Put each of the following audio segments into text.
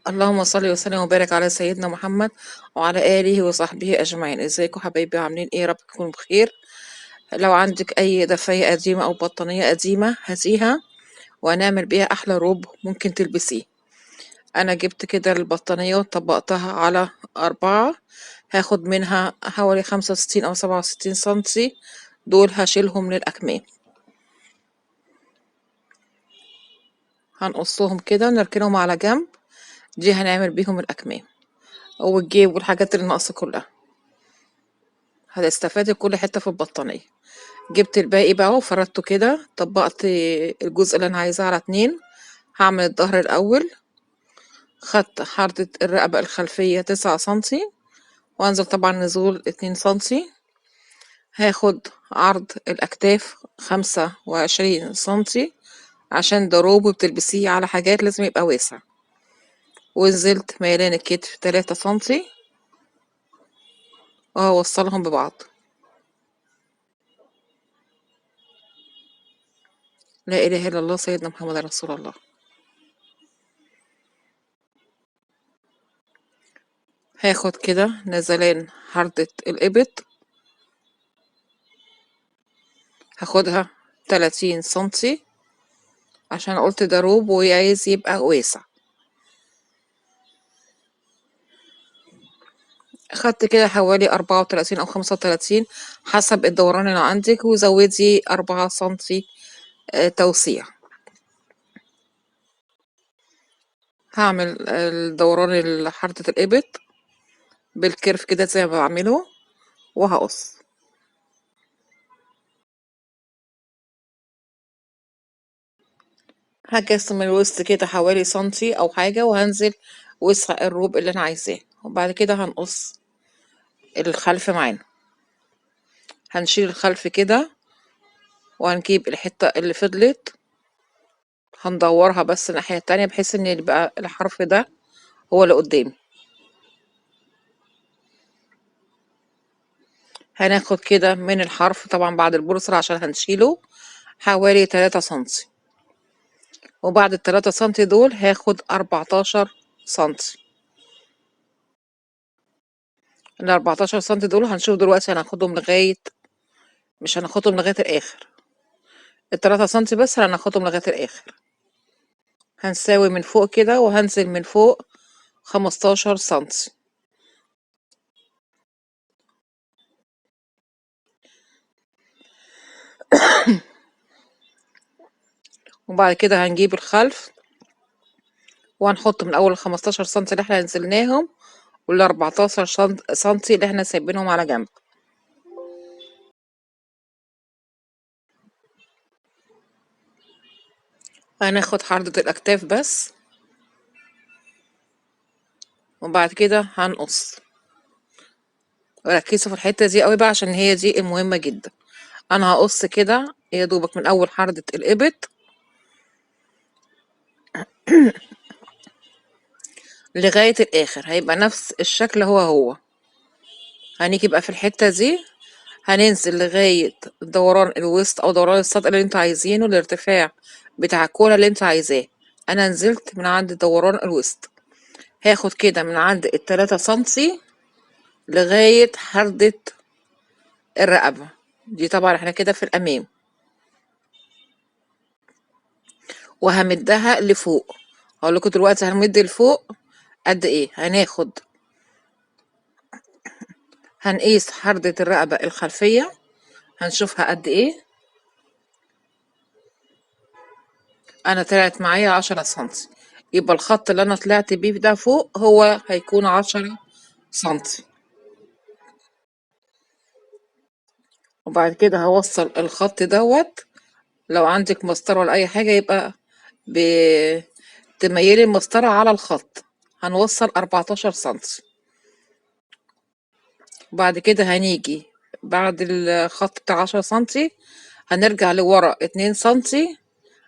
اللهم صل وسلم وبارك على سيدنا محمد وعلى آله وصحبه أجمعين. ازيكم حبايبي؟ عاملين ايه؟ رب تكونوا بخير. لو عندك أي دفاية قديمة أو بطانية قديمة هاتيها وهنعمل بيها أحلى روب ممكن تلبسيه. أنا جبت كده البطانية وطبقتها على 4، هاخد منها حوالي 65 أو 67 سنتي، دول هشيلهم للأكمام. هنقصهم كده نركنهم على جنب، دي هنعمل بيهم الأكمام والجيب والحاجات اللي ناقصة كلها. هتستفادي كل حتة في البطانية. جبت الباقي بقى وفردته كده، طبقت الجزء اللي انا عايزاه على 2. هعمل الظهر الاول، خدت حردة الرقبة الخلفية 9 سنتي، وانزل طبعا نزول 2 سنتي. هاخد عرض الاكتاف 25 سنتي، عشان ده روب بتلبسيه على حاجات لازم يبقى واسع. ونزلت ميلان الكتف 3 سنتي وهوصلهم ببعض. لا اله الا الله سيدنا محمد رسول الله. هاخد كده نزلان حردة الإبط، هاخدها 30 سنتي، عشان قلت ده روب وعايز يبقى واسع. خدت كده حوالي 34 أو 35 حسب الدوران اللي عندك، وزودي 4 سنتي توسيع. هعمل الدوران حردة الإبط بالكيرف كده زي ما بعمله، وهقص. هقسم الوسط كده حوالي سنتي أو حاجة، وهنزل وسع الروب اللي أنا عايزاه، وبعد كده هنقص الخلف معانا. هنشيل الخلف كده وهنجيب الحتة اللي فضلت، هندورها بس الناحية التانية بحيث ان يبقى الحرف ده هو اللي قدامي. هناخد كده من الحرف طبعا بعد البروسر عشان هنشيله حوالي 3 سنتي، وبعد ال3 سنتي دول هاخد 14 سنتي. ال14 سنتي دول هنشوف دلوقتي هناخدهم لغاية، مش هناخدهم لغاية الآخر، ال3 سنتي بس هناخدهم لغاية الآخر. هنساوي من فوق كده وهنزل من فوق 15 سنتي. وبعد كده هنجيب الخلف وهنحط من أول ال15 سنتي اللي احنا نزلناهم وال14 سنتي اللي احنا سايبينهم على جنب. هناخد حردة الأكتاف بس، وبعد كده هنقص. ركزوا في الحتة دي قوي بقى عشان هي دي المهمة جدا. أنا هقص كده يا دوبك من أول حردة الإبط لغاية الآخر، هيبقى نفس الشكل هو. هنيجي بقى في الحتة دي هننزل لغاية دوران الوسط أو دوران السطح اللي انتوا عايزينه، الارتفاع بتاع الكولا اللي انتوا عايزاه. أنا نزلت من عند دوران الوسط، هاخد كده من عند ال3 سنتي لغاية حردة الرقبة دي. طبعا احنا كده في الأمام، وهمدها لفوق. هقول لكم دلوقتي هنمد لفوق قد ايه. هنقيس حردة الرقبة الخلفية، هنشوفها قد ايه. انا طلعت معايا 10 سنتي، يبقى الخط اللي انا طلعت بيه ده فوق هو هيكون 10 سنتي. وبعد كده هوصل الخط دوت. لو عندك مسطرة ولا اي حاجة يبقى تميلي المسطرة على الخط. هنوصل 14 سنتي. وبعد كده هنيجي بعد الخط بتاع 10 سنتي هنرجع لورا 2 سنتي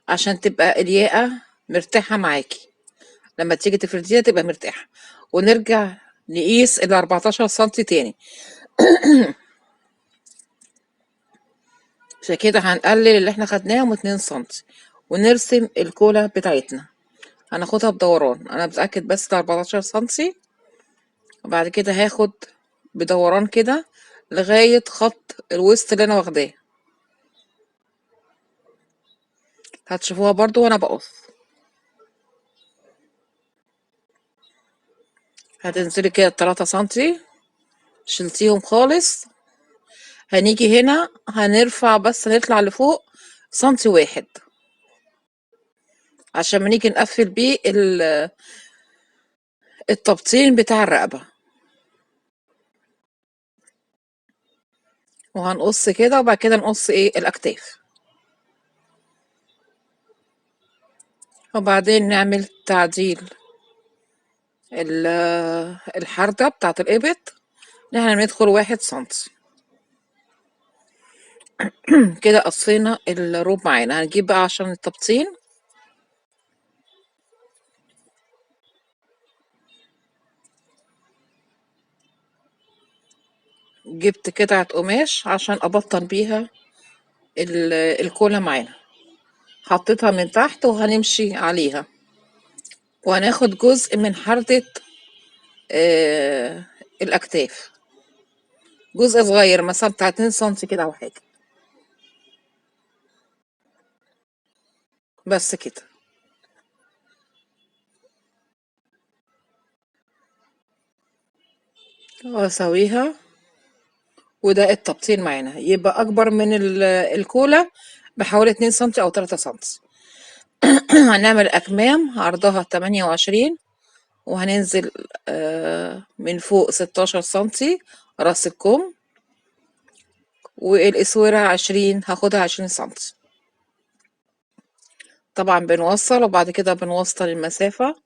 عشان تبقى الياقة مرتاحة معاكي، لما تيجي تفرديها تبقى مرتاحة. ونرجع نقيس ال14 سنتي تاني. عشان كده هنقلل اللي احنا خدناهم 2 سنتي ونرسم الكولة بتاعتنا. هناخدها بدوران، انا بتأكد بس ده 14 سنتي. وبعد كده هاخد بدوران كده لغاية خط الوسط اللي انا واخداه. هتشوفوها برضو وانا بقص. هتنزلي كده 3 سنتي، شلتيهم خالص. هنيجي هنا هنرفع بس نطلع لفوق سنتي واحد، عشان ما نيجي نقفل بيه التبطين بتاع الرقبة. وهنقص كده، وبعد كده نقص ايه الاكتاف، وبعدين نعمل تعديل الحردة بتاعة الإبط. احنا بندخل 1 سنتي. كده قصينا الروب معانا. هنجيب بقى عشان التبطين، جبت قطعة قماش عشان أبطن بيها الكولا معانا. حطيتها من تحت وهنمشي عليها، وهناخد جزء من حردة الأكتاف، جزء صغير مثلا بتاع 2 سنتي كده أو حاجة، بس كده. وأسويها، وده التبطين معانا يبقى أكبر من الكولا بحوالي 2 سنتي أو 3 سنتي. هنعمل أكمام عرضها 28، وهننزل من فوق 16 سنتي راس الكم، والإسورة 20 هاخدها 20 سنتي. طبعا بنوصل، وبعد كده بنوصل المسافة،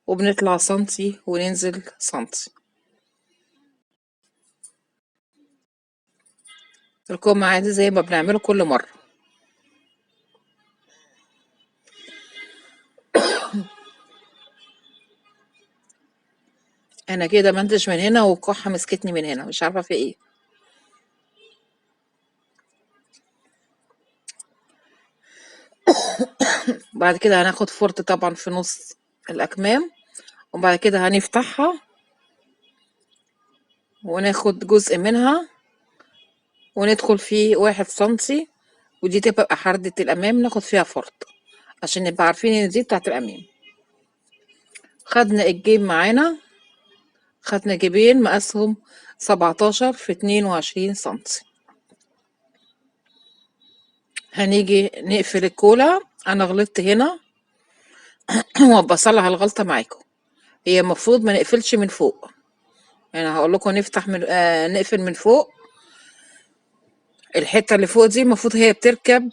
وبنطلع سنتي وننزل سنتي. الكم عادي زي ما بنعمله كل مرة. أنا كده منتج من هنا والكحة مسكتني من هنا، مش عارفة في ايه. بعد كده هناخد فرط طبعا في نص الأكمام، وبعد كده هنفتحها وناخد جزء منها وندخل فيه 1 سنتي، ودي تبقى حردة الأمام ناخد فيها فرط عشان نبقى عارفين ان دي بتاعت الأمام. خدنا الجيب معانا، خدنا جيبين مقاسهم 17 في 22 سنتي. هنيجي نقفل الكولا. أنا غلطت هنا وبصلح الغلطة معاكم. هي المفروض ما نقفلش من فوق، يعني هقول لكم نفتح من نقفل من فوق. الحتة اللي فوق دي المفروض هي بتركب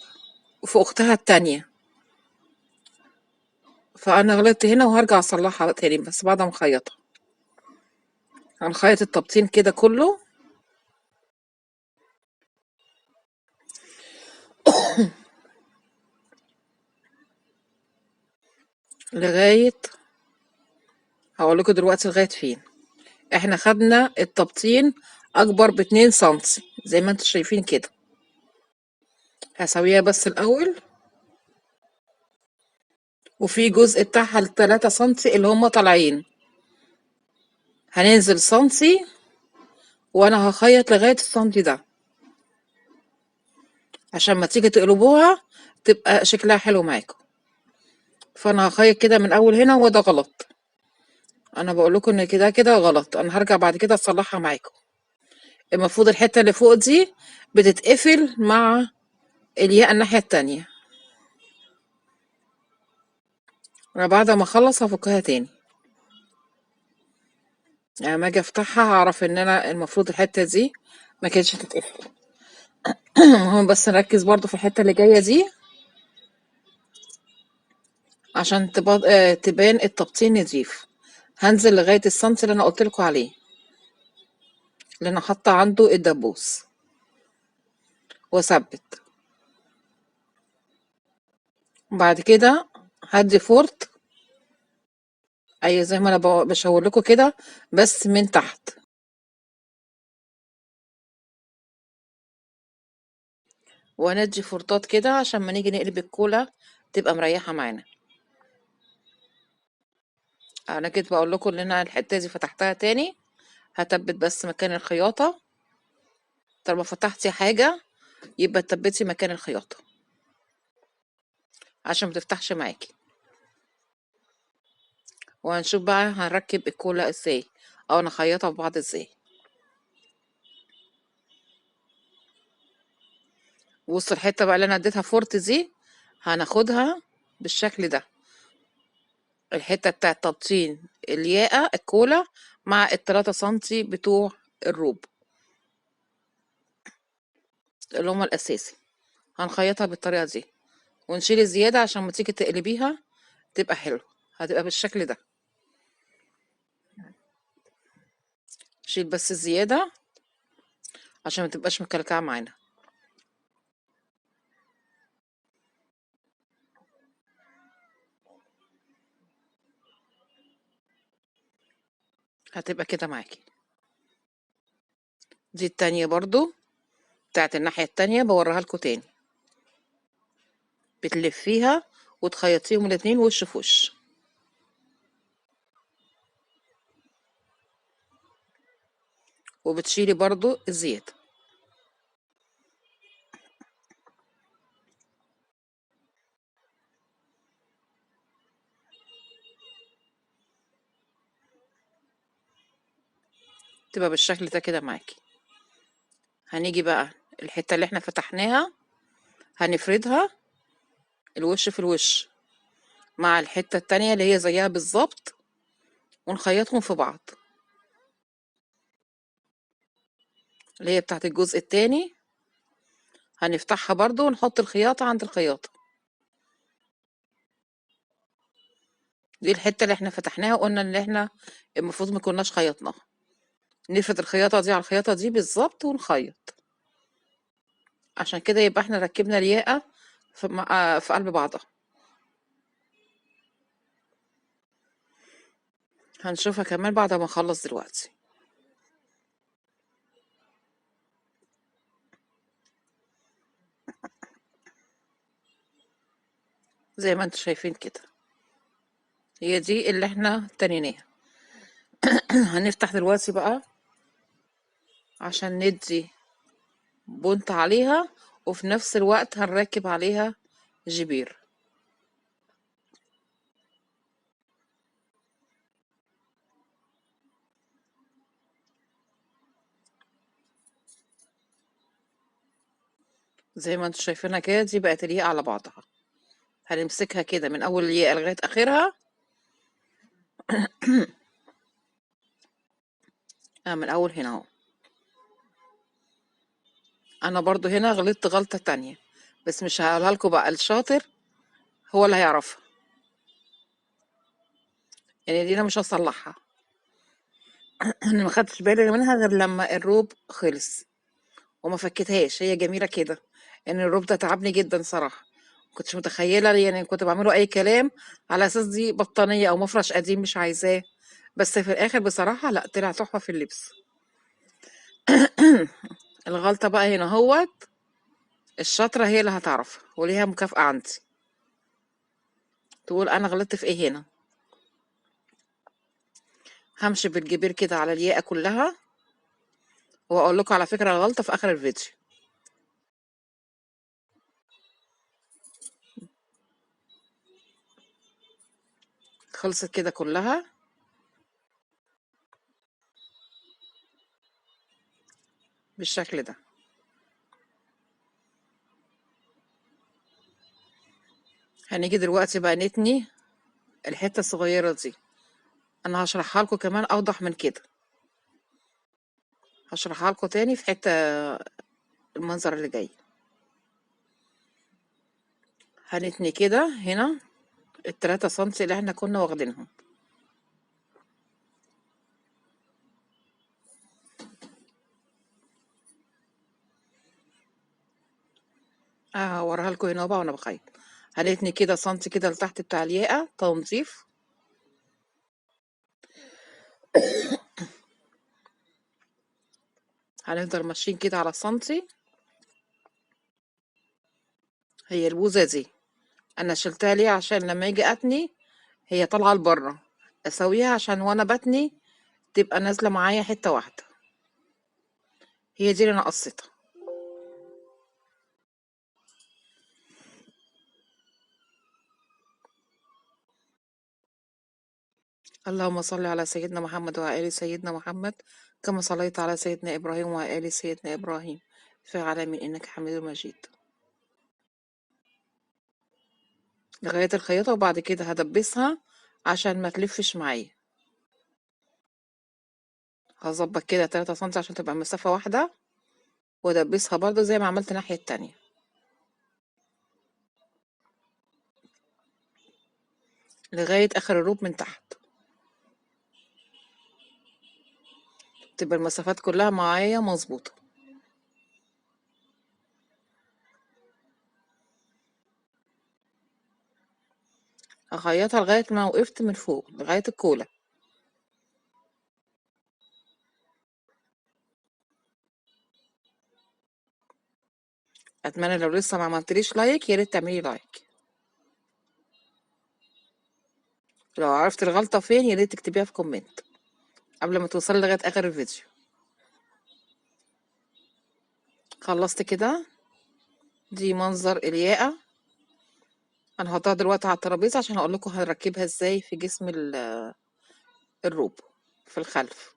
في أختها التانية، فأنا غلطت هنا وهرجع أصلحها تاني بس بعد ما أخيطها. هنخيط التبطين كده كله لغاية، هقول لكم دلوقتي لغاية فين. احنا خدنا التبطين أكبر ب2 سنتي زي ما انتوا شايفين كده. هسويها بس الأول، وفي جزء بتاعها ال3 سنتي اللي هما طالعين هننزل سنتي، وأنا هخيط لغاية السنتي ده عشان ما تيجي تقلبوها تبقى شكلها حلو معاكم. فأنا هخيط كده من أول هنا، وده غلط. أنا بقول لكم إن كده كده غلط، أنا هرجع بعد كده أصلحها معاكم. المفروض الحتة اللي فوق دي بتتقفل مع الياقة الناحية التانية. أنا بعد ما أخلص هفكها تاني، يعني ما أجي أفتحها هعرف إن أنا المفروض الحتة دي ما كانتش هتتقفل. المهم بس نركز برضو في الحتة اللي جاية دي عشان تبان التبطين نضيف. هنزل لغاية السنتي اللي أنا قلتلكوا عليه، اللي أنا حاطة عنده الدبوس، وأثبت. بعد كده هدي فورت، أي زي ما أنا بشاور لكم كده بس من تحت، وندي فورتات كده عشان ما نيجي نقلب الكولا تبقى مريحة معانا. انا كنت بقول لكم ان انا الحته دي فتحتها تاني، هثبت بس مكان الخياطه. طالما فتحتي حاجه يبقى تثبتي مكان الخياطه عشان ما تفتحش معاكي. وهنشوف بقى هنركب الكولا ازاي او نخيطها في بعض ازاي. وسط الحته بقى اللي انا اديتها فورت دي هناخدها بالشكل ده، الحته بتاعه تبطين الياقه الكولا مع ال3 سنتي بتوع الروب اللي هما الاساسي، هنخيطها بالطريقه دي ونشيل الزياده عشان ما تيجي تقلبيها تبقى حلوه، هتبقى بالشكل ده. شيل بس الزياده عشان ما تبقاش مكلكعه معانا. هتبقى كده معاكي. دي التانية برضو بتاعت الناحية التانية بوريها لكم تاني، بتلفيها وتخيطيهم الاتنين وش في وش. وبتشيلي برضو الزيادة. تبقى بالشكل ده كده معاكي. هنيجي بقى الحتة اللي احنا فتحناها هنفردها الوش في الوش مع الحتة التانية اللي هي زيها بالظبط ونخيطهم في بعض، اللي هي بتاعت الجزء التاني هنفتحها برضو ونحط الخياطة عند الخياطة. دي الحتة اللي احنا فتحناها وقلنا ان احنا المفروض ما كناش خيطناها، نفرد الخياطة دي على الخياطة دي بالظبط ونخيط، عشان كده يبقى احنا ركبنا الياقة في قلب بعضها. هنشوفها كمان بعد ما نخلص دلوقتي. زي ما انتوا شايفين كده هي دي اللي احنا تنيناها. هنفتح دلوقتي بقى عشان ندي بونت عليها وفي نفس الوقت هنركب عليها جبير. زي ما انتوا شايفينها كده دي بقت الياقة على بعضها. هنمسكها كده من اول الياقة لغاية اخرها. من اول هنا اهو. انا برضو هنا غلطت غلطة تانية بس مش هقولها لكم بقى، الشاطر هو اللي هيعرفها، يعني دي انا مش هصلحها. انا ما خدتش بالي منها غير لما الروب خلص وما فكتهاش، هي جميلة كده. ان الروب ده تعبني جدا صراحة، كنتش متخيلة، يعني كنت بعمله اي كلام على اساس دي بطانية او مفرش قديم مش عايزاه، بس في الاخر بصراحة لا طلع تحفة في اللبس. الغلطة بقى هنا هوت، الشاطرة هي اللي هتعرفها وليها مكافأة عندي، تقول انا غلطت في ايه هنا. همشي بالجبير كده على الياقة كلها واقول لكم على فكرة الغلطة في اخر الفيديو. خلصت كده كلها بالشكل ده. هنيجي دلوقتي بقى نتني الحتة الصغيرة دي، انا هشرحها لكم كمان اوضح من كده، هشرحها لكم تاني في حتة المنظر اللي جاي. هنتني كده هنا ال3 سنتي اللي احنا كنا واخدينهم. هوريها لكم هنا بقى وانا بخيط. هنتني كده سنتي كده لتحت بتاع الياقة تنظيف. هنفضل ماشيين كده على سنتي. هي البوزة دي انا شلتها ليه؟ عشان لما يجي اتني هي طالعة لبره، اسويها عشان وانا بتني تبقى نازله معايا حته واحده. هي دي اللي انا قصيتها. اللهم صل على سيدنا محمد وعلى ال سيدنا محمد كما صليت على سيدنا ابراهيم وعلى ال سيدنا ابراهيم في العالمين انك حميد مجيد. لغايه الخياطه، وبعد كده هدبسها عشان ما تلفش معايا. هظبط كده 3 سم عشان تبقى مسافه واحده، وادبسها برضو زي ما عملت الناحيه التانية لغايه اخر الروب من تحت. تبقى المسافات كلها معايا مظبوطه. هخيطها لغايه ما وقفت من فوق لغايه الكوله. اتمنى لو لسه ما عملتليش لايك يا ريت تعملي لايك. لو عرفت الغلطه فين يا ريت تكتبيها في كومنت قبل ما توصلي لغايه اخر الفيديو. خلصت كده. دي منظر الياقه. انا هحطها دلوقتي على الترابيزه عشان اقول لكم هنركبها ازاي في جسم الروب في الخلف.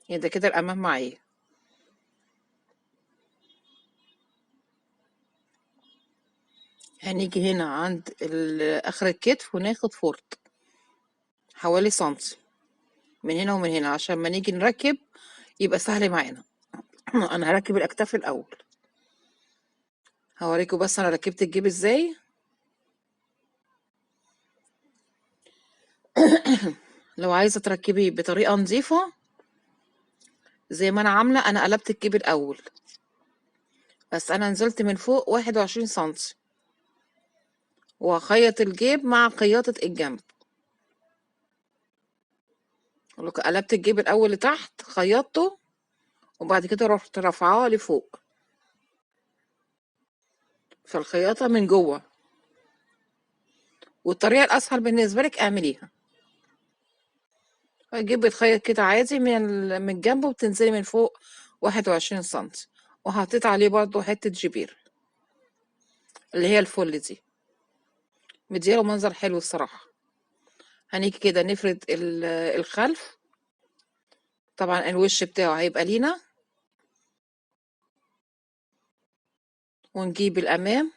يعني ده كده الامام معايا. هنيجي هنا عند اخر الكتف وناخد فورت حوالي سنتي من هنا ومن هنا عشان ما نيجي نركب يبقى سهل معانا. انا هركب الاكتاف الاول. هوريكم بس انا ركبت الجيب ازاي. لو عايزه تركبيه بطريقه نظيفه زي ما انا عامله، انا قلبت الجيب الاول بس انا نزلت من فوق 21 سنتي وهخيط الجيب مع خياطه الجنب. قلبت الجيب الاول لتحت خيطته وبعد كده رحت رافعاه لفوق في الخياطه من جوه. والطريقه الاسهل بالنسبه لك اعمليها. الجيب بيتخيط كده عادي من الجنب وبتنزلي من فوق 21 سنتي وحطيت عليه برضو حته جبير اللي هي الفل دي، مديله منظر حلو الصراحه. هنيجي كده نفرد الخلف. طبعا الوش بتاعه هيبقى لينا، ونجيب الامام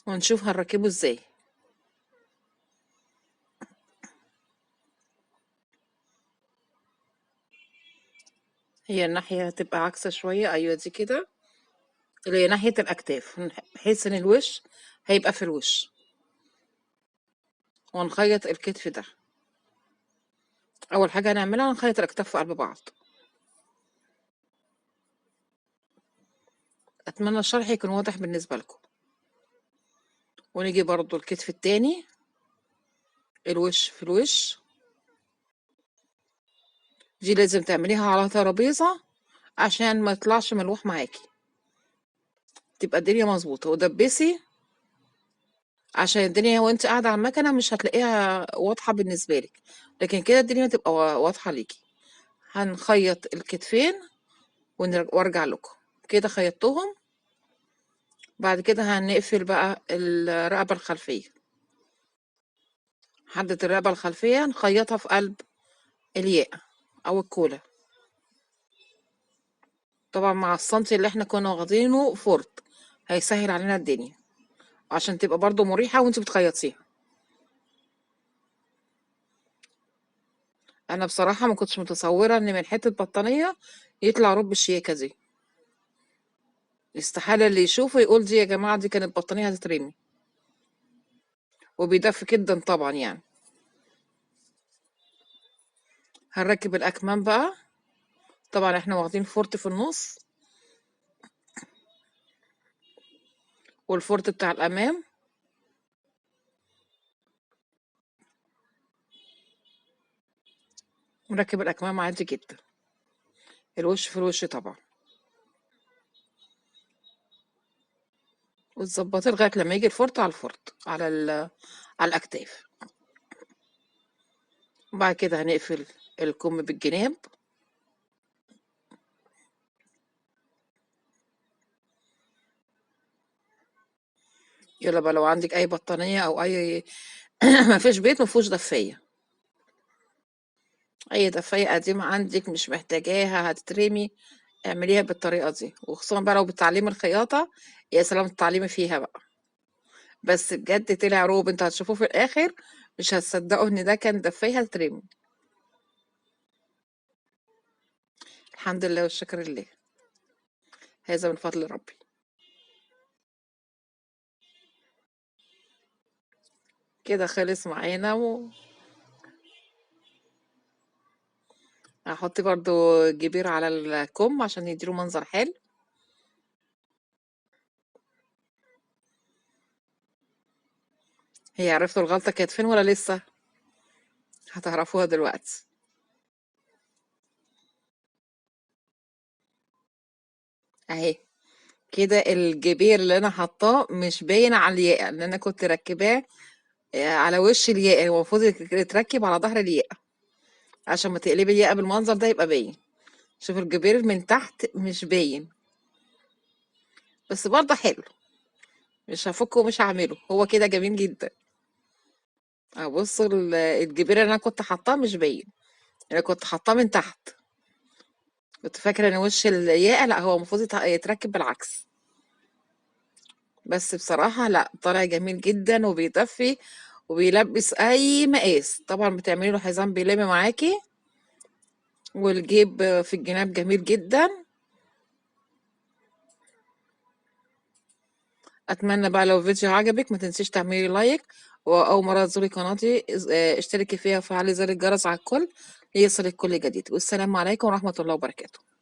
ونشوف هنركبه ازاي. هي الناحية هتبقى عكسة شوية، ايوه دي كده اللي هي ناحية الاكتاف بحيث ان الوش هيبقى في الوش. ونخيط الكتف ده. اول حاجة هنعملها هنخيط الاكتاف في قلب بعض. اتمنى الشرح يكون واضح بالنسبة لكم. ونيجي برضو الكتف التاني، الوش في الوش. دي لازم تعمليها على ترابيزة عشان ما يطلعش ملوح معاكي، تبقى الدنيا مظبوطة. ودبسي عشان الدنيا وانت قاعدة على المكنة مش هتلاقيها واضحة بالنسبة لك، لكن كده الدنيا تبقى واضحة ليكي. هنخيط الكتفين وارجع لكم. كده خيطتهم. بعد كده هنقفل بقى الرقبة الخلفية. حدة الرقبة الخلفية نخيطها في قلب الياء او الكولة، طبعا مع السنتي اللي احنا كنا واخدينه فورت هيسهل علينا الدنيا عشان تبقى برضو مريحة وانت بتخيطيها. انا بصراحة ما كنتش متصورة ان من حتة بطانية يطلع رب الشياكة دي. استحالة اللي يشوفه يقول دي يا جماعة دي كانت بطانية هتترمي. وبيدفي جدا طبعا يعني. هنركب الأكمام بقى. طبعا احنا واخدين فورت في النص والفورت بتاع الأمام. نركب الأكمام عادي جدا، الوش في الوش طبعا. وتظبطي لغاية لما يجي الفورت على الفورت على الأكتاف. وبعد كده هنقفل الكم بالجناب. يلا بقى لو عندك اي بطانية او اي ما فيش بيت ما فيهوش دفاية، اي دفاية قديمة عندك مش محتاجاها هتترمي، اعمليها بالطريقة دي، وخصوصا بقى لو بتعلمي الخياطة، يا سلام تتعلمي فيها بقى. بس بجد طلع روب، انتوا هتشوفوه في الاخر مش هتصدقوا ان ده كان دفاية هتترمي. الحمد لله والشكر لله، هذا من فضل ربي. كده خلص معانا هحط برضو جبير على الكم عشان يديله منظر حلو. هي عرفتوا الغلطة كانت فين ولا لسه؟ هتعرفوها دلوقتي. اهي كده الجبير اللي انا حطاه مش باين على الياقة، لان انا كنت راكباه على وش الياقة، هو المفروض يتركب على ظهر الياقة عشان ما تقلبي الياقة بالمنظر ده يبقى باين. شوف الجبير من تحت مش باين، بس برضه حلو، مش هفكه ومش هعمله، هو كده جميل جدا. ابص الجبير اللي انا كنت حاطاه مش باين، انا كنت حاطاه من تحت، كنت فاكرة ان وش الياقة لا هو المفروض يتركب بالعكس. بس بصراحة لا طالع جميل جدا وبيدفي وبيلبس اي مقاس، طبعا بتعملي له حزام بيلم معاكي، والجيب في الجناب جميل جدا. اتمنى بقى لو الفيديو عجبك ما تنسيش تعملي لايك، واول مرة تزوري قناتي اشتركي فيها وفعلي زر الجرس على الكل ليصلك كل جديد، والسلام عليكم ورحمة الله وبركاته.